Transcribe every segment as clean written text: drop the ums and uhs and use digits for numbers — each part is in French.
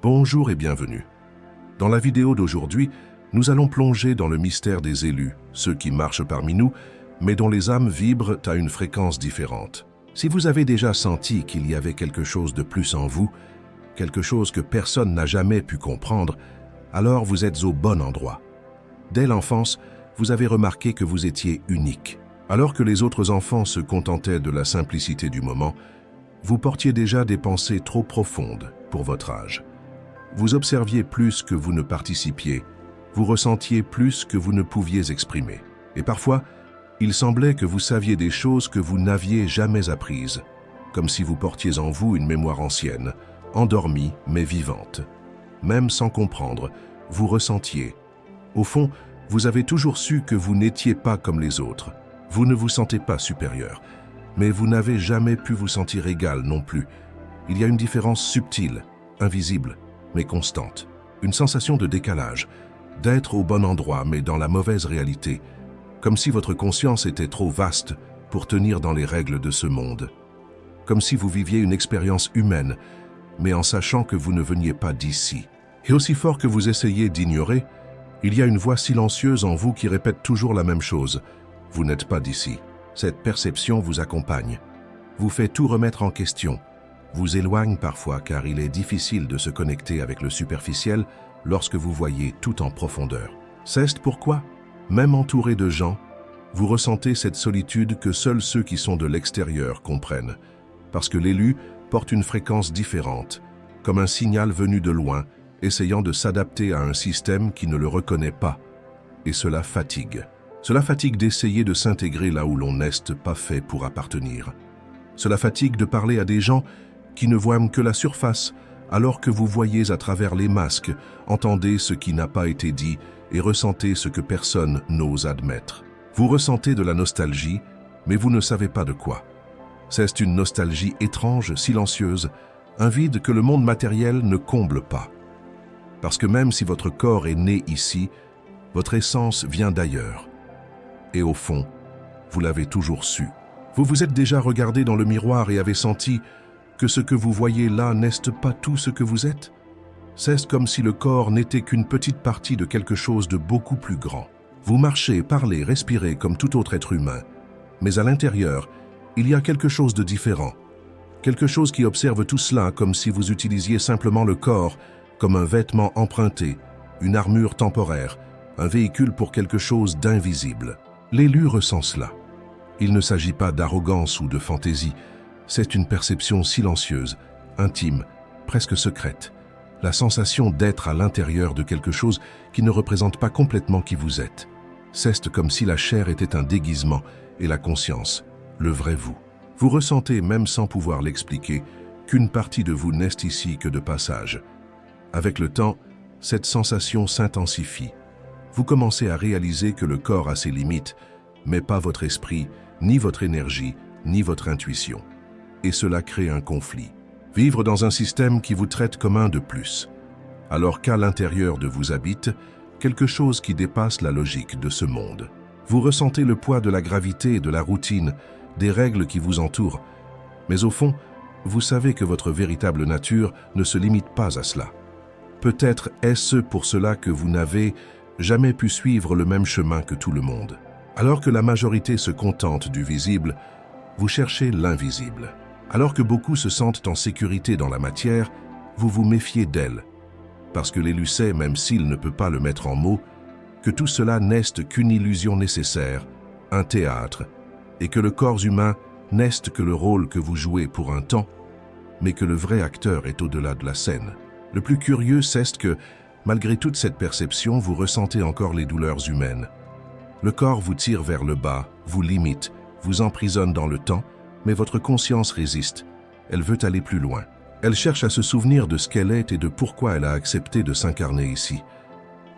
Bonjour et bienvenue. Dans la vidéo d'aujourd'hui, nous allons plonger dans le mystère des élus, ceux qui marchent parmi nous, mais dont les âmes vibrent à une fréquence différente. Si vous avez déjà senti qu'il y avait quelque chose de plus en vous, quelque chose que personne n'a jamais pu comprendre, alors vous êtes au bon endroit. Dès l'enfance, vous avez remarqué que vous étiez unique. Alors que les autres enfants se contentaient de la simplicité du moment, vous portiez déjà des pensées trop profondes pour votre âge. Vous observiez plus que vous ne participiez, vous ressentiez plus que vous ne pouviez exprimer. Et parfois, il semblait que vous saviez des choses que vous n'aviez jamais apprises, comme si vous portiez en vous une mémoire ancienne, endormie mais vivante. Même sans comprendre, vous ressentiez. Au fond, vous avez toujours su que vous n'étiez pas comme les autres. Vous ne vous sentez pas supérieur, mais vous n'avez jamais pu vous sentir égal non plus. Il y a une différence subtile, invisible, mais constante. Une sensation de décalage, d'être au bon endroit mais dans la mauvaise réalité, comme si votre conscience était trop vaste pour tenir dans les règles de ce monde. Comme si vous viviez une expérience humaine, mais en sachant que vous ne veniez pas d'ici. Et aussi fort que vous essayez d'ignorer, il y a une voix silencieuse en vous qui répète toujours la même chose. Vous n'êtes pas d'ici. Cette perception vous accompagne, vous fait tout remettre en question, vous éloigne parfois car il est difficile de se connecter avec le superficiel lorsque vous voyez tout en profondeur. C'est pourquoi, même entouré de gens, vous ressentez cette solitude que seuls ceux qui sont de l'extérieur comprennent, parce que l'élu porte une fréquence différente, comme un signal venu de loin, essayant de s'adapter à un système qui ne le reconnaît pas, et cela fatigue. Cela fatigue d'essayer de s'intégrer là où l'on n'est pas fait pour appartenir. Cela fatigue de parler à des gens qui ne voient que la surface, alors que vous voyez à travers les masques, entendez ce qui n'a pas été dit et ressentez ce que personne n'ose admettre. Vous ressentez de la nostalgie, mais vous ne savez pas de quoi. C'est une nostalgie étrange, silencieuse, un vide que le monde matériel ne comble pas. Parce que même si votre corps est né ici, votre essence vient d'ailleurs. Et au fond, vous l'avez toujours su. Vous vous êtes déjà regardé dans le miroir et avez senti que ce que vous voyez là n'est pas tout ce que vous êtes. C'est comme si le corps n'était qu'une petite partie de quelque chose de beaucoup plus grand. Vous marchez, parlez, respirez comme tout autre être humain. Mais à l'intérieur, il y a quelque chose de différent. Quelque chose qui observe tout cela comme si vous utilisiez simplement le corps comme un vêtement emprunté, une armure temporaire, un véhicule pour quelque chose d'invisible. L'élu ressent cela. Il ne s'agit pas d'arrogance ou de fantaisie, c'est une perception silencieuse, intime, presque secrète. La sensation d'être à l'intérieur de quelque chose qui ne représente pas complètement qui vous êtes. C'est comme si la chair était un déguisement et la conscience, le vrai vous. Vous ressentez, même sans pouvoir l'expliquer, qu'une partie de vous n'est ici que de passage. Avec le temps, cette sensation s'intensifie. Vous commencez à réaliser que le corps a ses limites, mais pas votre esprit, ni votre énergie, ni votre intuition. Et cela crée un conflit. Vivre dans un système qui vous traite comme un de plus, alors qu'à l'intérieur de vous habite quelque chose qui dépasse la logique de ce monde. Vous ressentez le poids de la gravité et de la routine, des règles qui vous entourent, mais au fond, vous savez que votre véritable nature ne se limite pas à cela. Peut-être est-ce pour cela que vous n'avez jamais pu suivre le même chemin que tout le monde. Alors que la majorité se contente du visible, vous cherchez l'invisible. Alors que beaucoup se sentent en sécurité dans la matière, vous vous méfiez d'elle. Parce que l'élu sait, même s'il ne peut pas le mettre en mots, que tout cela n'est qu'une illusion nécessaire, un théâtre, et que le corps humain n'est que le rôle que vous jouez pour un temps, mais que le vrai acteur est au-delà de la scène. Le plus curieux, c'est que, malgré toute cette perception, vous ressentez encore les douleurs humaines. Le corps vous tire vers le bas, vous limite, vous emprisonne dans le temps, mais votre conscience résiste. Elle veut aller plus loin. Elle cherche à se souvenir de ce qu'elle est et de pourquoi elle a accepté de s'incarner ici.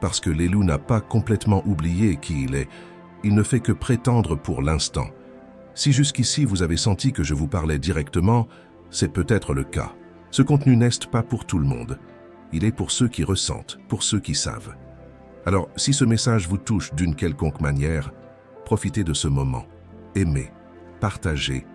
Parce que l'élu n'a pas complètement oublié qui il est, il ne fait que prétendre pour l'instant. Si jusqu'ici vous avez senti que je vous parlais directement, c'est peut-être le cas. Ce contenu n'est pas pour tout le monde. Il est pour ceux qui ressentent, pour ceux qui savent. Alors, si ce message vous touche d'une quelconque manière, profitez de ce moment. Aimez, partagez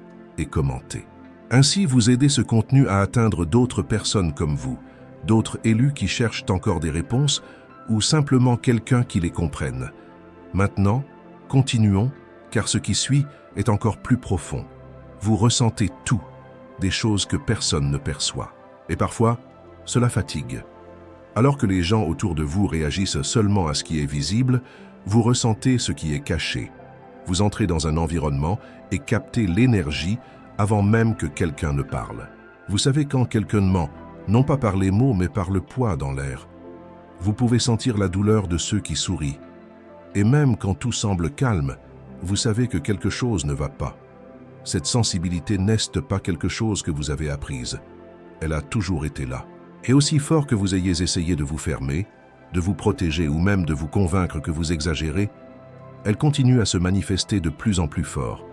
et commentez. Ainsi, vous aidez ce contenu à atteindre d'autres personnes comme vous, d'autres élus qui cherchent encore des réponses ou simplement quelqu'un qui les comprenne. Maintenant, continuons, car ce qui suit est encore plus profond. Vous ressentez tout, des choses que personne ne perçoit. Et parfois, cela fatigue. Alors que les gens autour de vous réagissent seulement à ce qui est visible, vous ressentez ce qui est caché. Vous entrez dans un environnement et captez l'énergie avant même que quelqu'un ne parle. Vous savez quand quelqu'un ment, non pas par les mots mais par le poids dans l'air. Vous pouvez sentir la douleur de ceux qui sourient. Et même quand tout semble calme, vous savez que quelque chose ne va pas. Cette sensibilité n'est pas quelque chose que vous avez apprise. Elle a toujours été là. Et aussi fort que vous ayez essayé de vous fermer, de vous protéger ou même de vous convaincre que vous exagérez, elle continue à se manifester de plus en plus fort.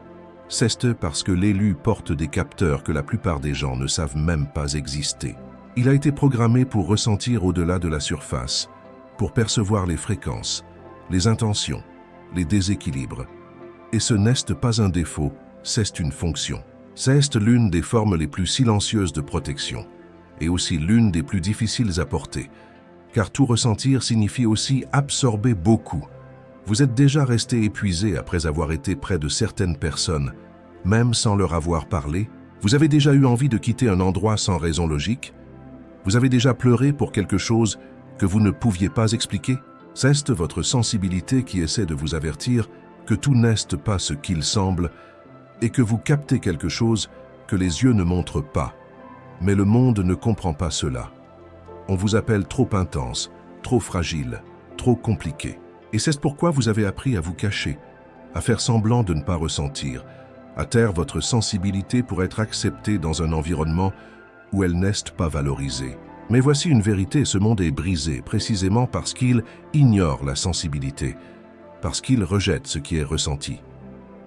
C'est parce que l'élu porte des capteurs que la plupart des gens ne savent même pas exister. Il a été programmé pour ressentir au-delà de la surface, pour percevoir les fréquences, les intentions, les déséquilibres. Et ce n'est pas un défaut, c'est une fonction. C'est l'une des formes les plus silencieuses de protection, et aussi l'une des plus difficiles à porter, car tout ressentir signifie aussi absorber beaucoup. Vous êtes déjà resté épuisé après avoir été près de certaines personnes, même sans leur avoir parlé. Vous avez déjà eu envie de quitter un endroit sans raison logique. Vous avez déjà pleuré pour quelque chose que vous ne pouviez pas expliquer. C'est votre sensibilité qui essaie de vous avertir que tout n'est pas ce qu'il semble et que vous captez quelque chose que les yeux ne montrent pas. Mais le monde ne comprend pas cela. On vous appelle trop intense, trop fragile, trop compliqué. Et c'est pourquoi vous avez appris à vous cacher, à faire semblant de ne pas ressentir, à taire votre sensibilité pour être accepté dans un environnement où elle n'est pas valorisée. Mais voici une vérité, ce monde est brisé précisément parce qu'il ignore la sensibilité, parce qu'il rejette ce qui est ressenti.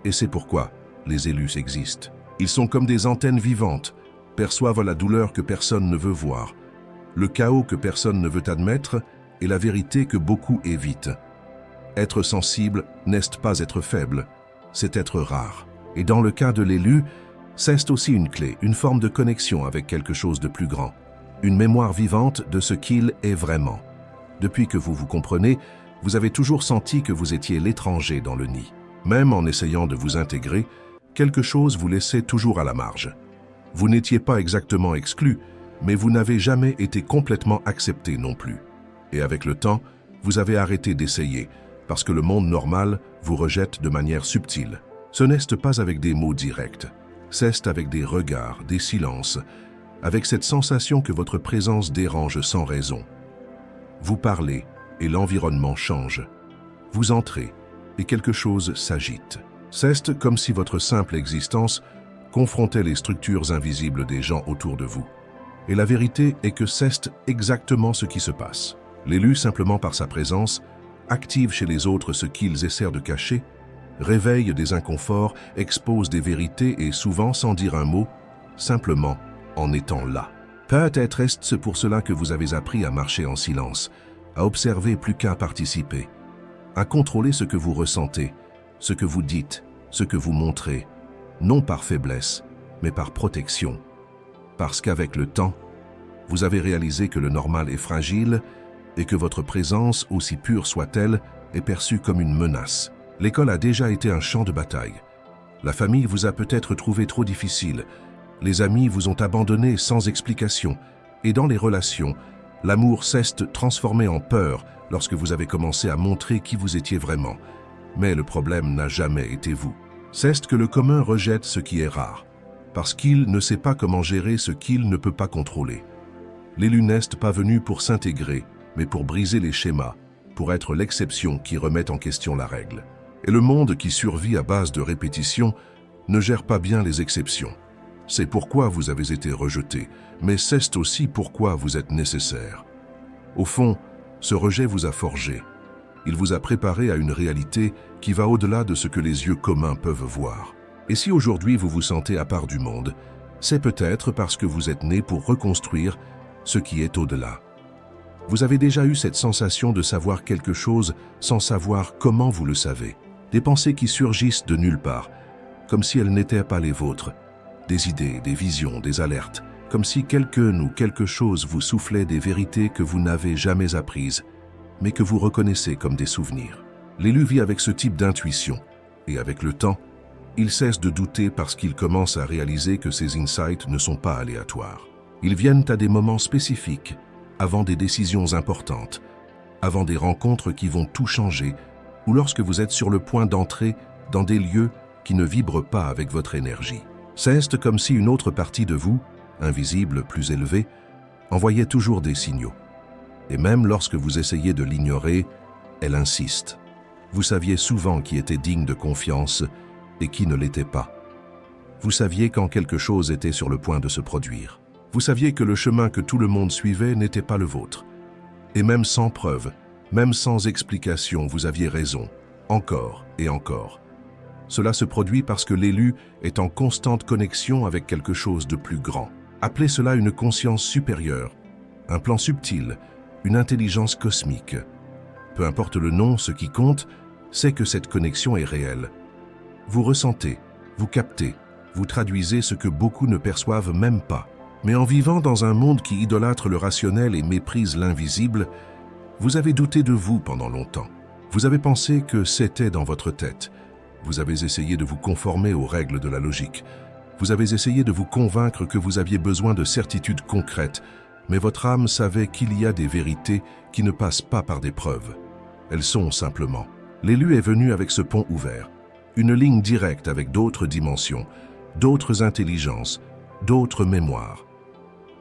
Et c'est pourquoi les élus existent. Ils sont comme des antennes vivantes, perçoivent la douleur que personne ne veut voir, le chaos que personne ne veut admettre et la vérité que beaucoup évitent. Être sensible n'est pas être faible, c'est être rare. Et dans le cas de l'élu, c'est aussi une clé, une forme de connexion avec quelque chose de plus grand, une mémoire vivante de ce qu'il est vraiment. Depuis que vous vous comprenez, vous avez toujours senti que vous étiez l'étranger dans le nid. Même en essayant de vous intégrer, quelque chose vous laissait toujours à la marge. Vous n'étiez pas exactement exclu, mais vous n'avez jamais été complètement accepté non plus. Et avec le temps, vous avez arrêté d'essayer, parce que le monde normal vous rejette de manière subtile. Ce n'est pas avec des mots directs, c'est avec des regards, des silences, avec cette sensation que votre présence dérange sans raison. Vous parlez et l'environnement change. Vous entrez et quelque chose s'agite. C'est comme si votre simple existence confrontait les structures invisibles des gens autour de vous. Et la vérité est que c'est exactement ce qui se passe. L'élu, simplement par sa présence, active chez les autres ce qu'ils essaient de cacher, réveille des inconforts, expose des vérités et souvent sans dire un mot, simplement en étant là. Peut-être est-ce pour cela que vous avez appris à marcher en silence, à observer plus qu'à participer, à contrôler ce que vous ressentez, ce que vous dites, ce que vous montrez, non par faiblesse, mais par protection. Parce qu'avec le temps, vous avez réalisé que le normal est fragile et que votre présence, aussi pure soit-elle, est perçue comme une menace. L'école a déjà été un champ de bataille. La famille vous a peut-être trouvé trop difficile. Les amis vous ont abandonné sans explication. Et dans les relations, l'amour s'est transformé en peur lorsque vous avez commencé à montrer qui vous étiez vraiment. Mais le problème n'a jamais été vous. C'est que le commun rejette ce qui est rare, parce qu'il ne sait pas comment gérer ce qu'il ne peut pas contrôler. L'élu n'est pas venu pour s'intégrer, mais pour briser les schémas, pour être l'exception qui remet en question la règle. Et le monde qui survit à base de répétition ne gère pas bien les exceptions. C'est pourquoi vous avez été rejeté, mais c'est aussi pourquoi vous êtes nécessaire. Au fond, ce rejet vous a forgé. Il vous a préparé à une réalité qui va au-delà de ce que les yeux communs peuvent voir. Et si aujourd'hui vous vous sentez à part du monde, c'est peut-être parce que vous êtes né pour reconstruire ce qui est au-delà. Vous avez déjà eu cette sensation de savoir quelque chose sans savoir comment vous le savez. Des pensées qui surgissent de nulle part, comme si elles n'étaient pas les vôtres. Des idées, des visions, des alertes, comme si quelqu'un ou quelque chose vous soufflait des vérités que vous n'avez jamais apprises, mais que vous reconnaissez comme des souvenirs. L'élu vit avec ce type d'intuition, et avec le temps, il cesse de douter parce qu'il commence à réaliser que ces insights ne sont pas aléatoires. Ils viennent à des moments spécifiques, avant des décisions importantes, avant des rencontres qui vont tout changer, ou lorsque vous êtes sur le point d'entrer dans des lieux qui ne vibrent pas avec votre énergie. C'est comme si une autre partie de vous, invisible, plus élevée, envoyait toujours des signaux. Et même lorsque vous essayez de l'ignorer, elle insiste. Vous saviez souvent qui était digne de confiance et qui ne l'était pas. Vous saviez quand quelque chose était sur le point de se produire. Vous saviez que le chemin que tout le monde suivait n'était pas le vôtre. Et même sans preuve, même sans explication, vous aviez raison, encore et encore. Cela se produit parce que l'élu est en constante connexion avec quelque chose de plus grand. Appelez cela une conscience supérieure, un plan subtil, une intelligence cosmique. Peu importe le nom, ce qui compte, c'est que cette connexion est réelle. Vous ressentez, vous captez, vous traduisez ce que beaucoup ne perçoivent même pas. Mais en vivant dans un monde qui idolâtre le rationnel et méprise l'invisible, vous avez douté de vous pendant longtemps. Vous avez pensé que c'était dans votre tête. Vous avez essayé de vous conformer aux règles de la logique. Vous avez essayé de vous convaincre que vous aviez besoin de certitudes concrètes, mais votre âme savait qu'il y a des vérités qui ne passent pas par des preuves. Elles sont simplement. L'élu est venu avec ce pont ouvert, une ligne directe avec d'autres dimensions, d'autres intelligences, d'autres mémoires.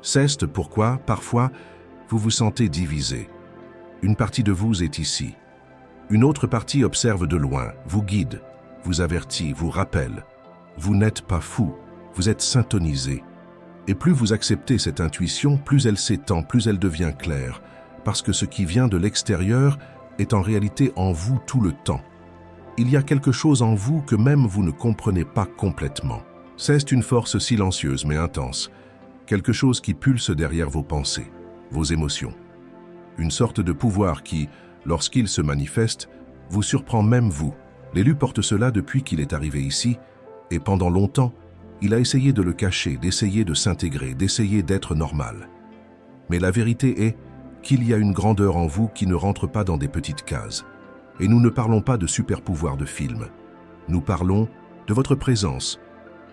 C'est pourquoi, parfois, vous vous sentez divisé. Une partie de vous est ici. Une autre partie observe de loin, vous guide, vous avertit, vous rappelle. Vous n'êtes pas fou, vous êtes syntonisé. Et plus vous acceptez cette intuition, plus elle s'étend, plus elle devient claire, parce que ce qui vient de l'extérieur est en réalité en vous tout le temps. Il y a quelque chose en vous que même vous ne comprenez pas complètement. C'est une force silencieuse mais intense, quelque chose qui pulse derrière vos pensées, vos émotions. Une sorte de pouvoir qui, lorsqu'il se manifeste, vous surprend même vous. L'élu porte cela depuis qu'il est arrivé ici, et pendant longtemps, il a essayé de le cacher, d'essayer de s'intégrer, d'essayer d'être normal. Mais la vérité est qu'il y a une grandeur en vous qui ne rentre pas dans des petites cases. Et nous ne parlons pas de super-pouvoirs de film. Nous parlons de votre présence,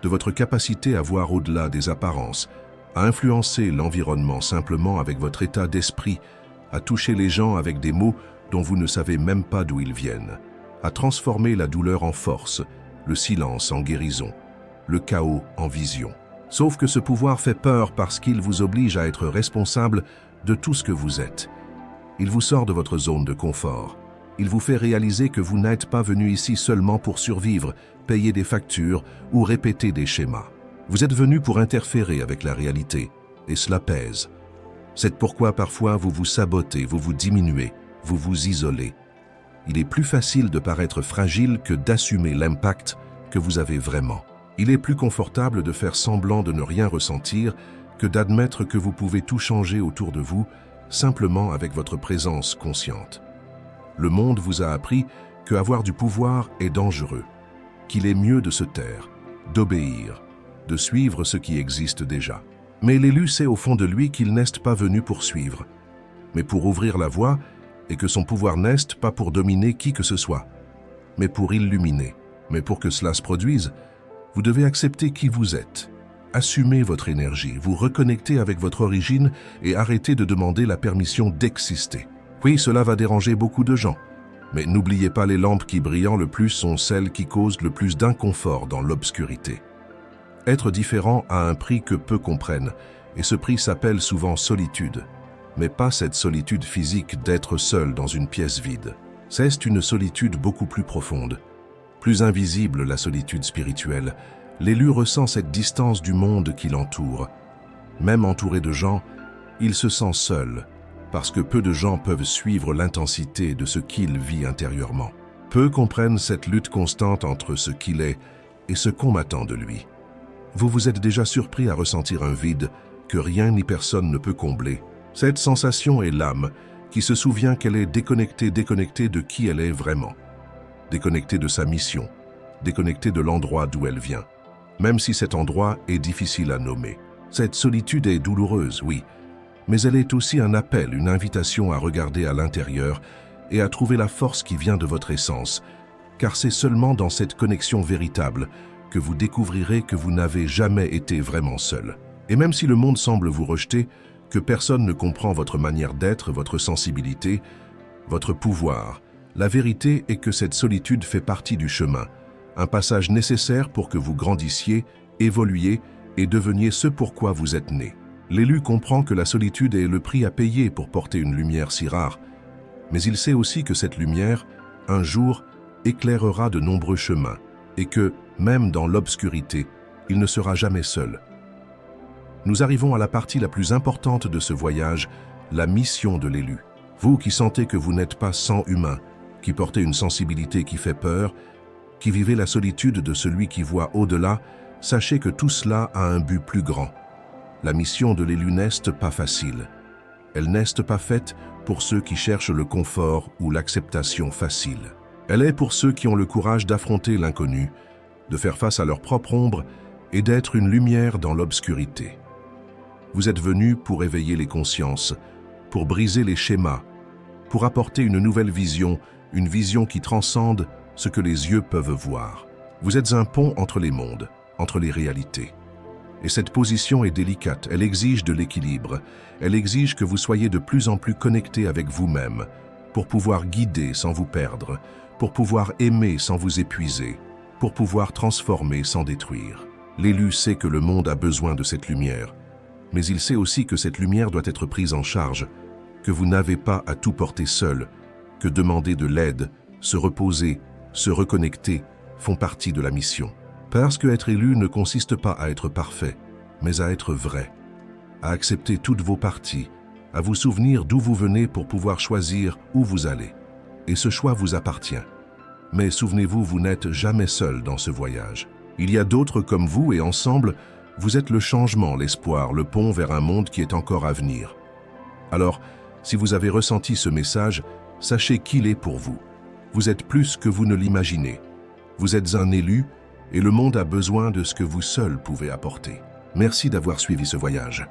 de votre capacité à voir au-delà des apparences, à influencer l'environnement simplement avec votre état d'esprit, à toucher les gens avec des mots dont vous ne savez même pas d'où ils viennent, à transformer la douleur en force, le silence en guérison, le chaos en vision. Sauf que ce pouvoir fait peur parce qu'il vous oblige à être responsable de tout ce que vous êtes. Il vous sort de votre zone de confort. Il vous fait réaliser que vous n'êtes pas venu ici seulement pour survivre, payer des factures ou répéter des schémas. Vous êtes venu pour interférer avec la réalité, et cela pèse. C'est pourquoi parfois vous vous sabotez, vous vous diminuez, vous vous isolez. Il est plus facile de paraître fragile que d'assumer l'impact que vous avez vraiment. Il est plus confortable de faire semblant de ne rien ressentir que d'admettre que vous pouvez tout changer autour de vous simplement avec votre présence consciente. Le monde vous a appris qu'avoir du pouvoir est dangereux, qu'il est mieux de se taire, d'obéir, de suivre ce qui existe déjà. Mais l'élu sait au fond de lui qu'il n'est pas venu pour suivre, mais pour ouvrir la voie et que son pouvoir n'est pas pour dominer qui que ce soit, mais pour illuminer. Mais pour que cela se produise, vous devez accepter qui vous êtes, assumer votre énergie, vous reconnecter avec votre origine et arrêter de demander la permission d'exister. Oui, cela va déranger beaucoup de gens, mais n'oubliez pas les lampes qui brillent le plus sont celles qui causent le plus d'inconfort dans l'obscurité. Être différent a un prix que peu comprennent, et ce prix s'appelle souvent solitude. Mais pas cette solitude physique d'être seul dans une pièce vide. C'est une solitude beaucoup plus profonde. Plus invisible la solitude spirituelle, l'élu ressent cette distance du monde qui l'entoure. Même entouré de gens, il se sent seul, parce que peu de gens peuvent suivre l'intensité de ce qu'il vit intérieurement. Peu comprennent cette lutte constante entre ce qu'il est et ce qu'on attend de lui. Vous vous êtes déjà surpris à ressentir un vide que rien ni personne ne peut combler. Cette sensation est l'âme qui se souvient qu'elle est déconnectée de qui elle est vraiment. Déconnectée de sa mission, déconnectée de l'endroit d'où elle vient, même si cet endroit est difficile à nommer. Cette solitude est douloureuse, oui, mais elle est aussi un appel, une invitation à regarder à l'intérieur et à trouver la force qui vient de votre essence, car c'est seulement dans cette connexion véritable que vous découvrirez que vous n'avez jamais été vraiment seul. Et même si le monde semble vous rejeter, que personne ne comprend votre manière d'être, votre sensibilité, votre pouvoir, la vérité est que cette solitude fait partie du chemin, un passage nécessaire pour que vous grandissiez, évoluiez et deveniez ce pourquoi vous êtes né. L'élu comprend que la solitude est le prix à payer pour porter une lumière si rare, mais il sait aussi que cette lumière, un jour, éclairera de nombreux chemins et que, même dans l'obscurité, il ne sera jamais seul. Nous arrivons à la partie la plus importante de ce voyage, la mission de l'élu. Vous qui sentez que vous n'êtes pas sans humain, qui portez une sensibilité qui fait peur, qui vivez la solitude de celui qui voit au-delà, sachez que tout cela a un but plus grand. La mission de l'élu n'est pas facile. Elle n'est pas faite pour ceux qui cherchent le confort ou l'acceptation facile. Elle est pour ceux qui ont le courage d'affronter l'inconnu, de faire face à leur propre ombre et d'être une lumière dans l'obscurité. Vous êtes venus pour éveiller les consciences, pour briser les schémas, pour apporter une nouvelle vision, une vision qui transcende ce que les yeux peuvent voir. Vous êtes un pont entre les mondes, entre les réalités. Et cette position est délicate, elle exige de l'équilibre, elle exige que vous soyez de plus en plus connectés avec vous-même, pour pouvoir guider sans vous perdre, pour pouvoir aimer sans vous épuiser, pour pouvoir transformer sans détruire. L'élu sait que le monde a besoin de cette lumière, mais il sait aussi que cette lumière doit être prise en charge, que vous n'avez pas à tout porter seul, que demander de l'aide, se reposer, se reconnecter font partie de la mission. Parce que être élu ne consiste pas à être parfait, mais à être vrai, à accepter toutes vos parties, à vous souvenir d'où vous venez pour pouvoir choisir où vous allez. Et ce choix vous appartient. Mais souvenez-vous, vous n'êtes jamais seul dans ce voyage. Il y a d'autres comme vous et ensemble, vous êtes le changement, l'espoir, le pont vers un monde qui est encore à venir. Alors, si vous avez ressenti ce message, sachez qu'il est pour vous. Vous êtes plus que vous ne l'imaginez. Vous êtes un élu et le monde a besoin de ce que vous seul pouvez apporter. Merci d'avoir suivi ce voyage.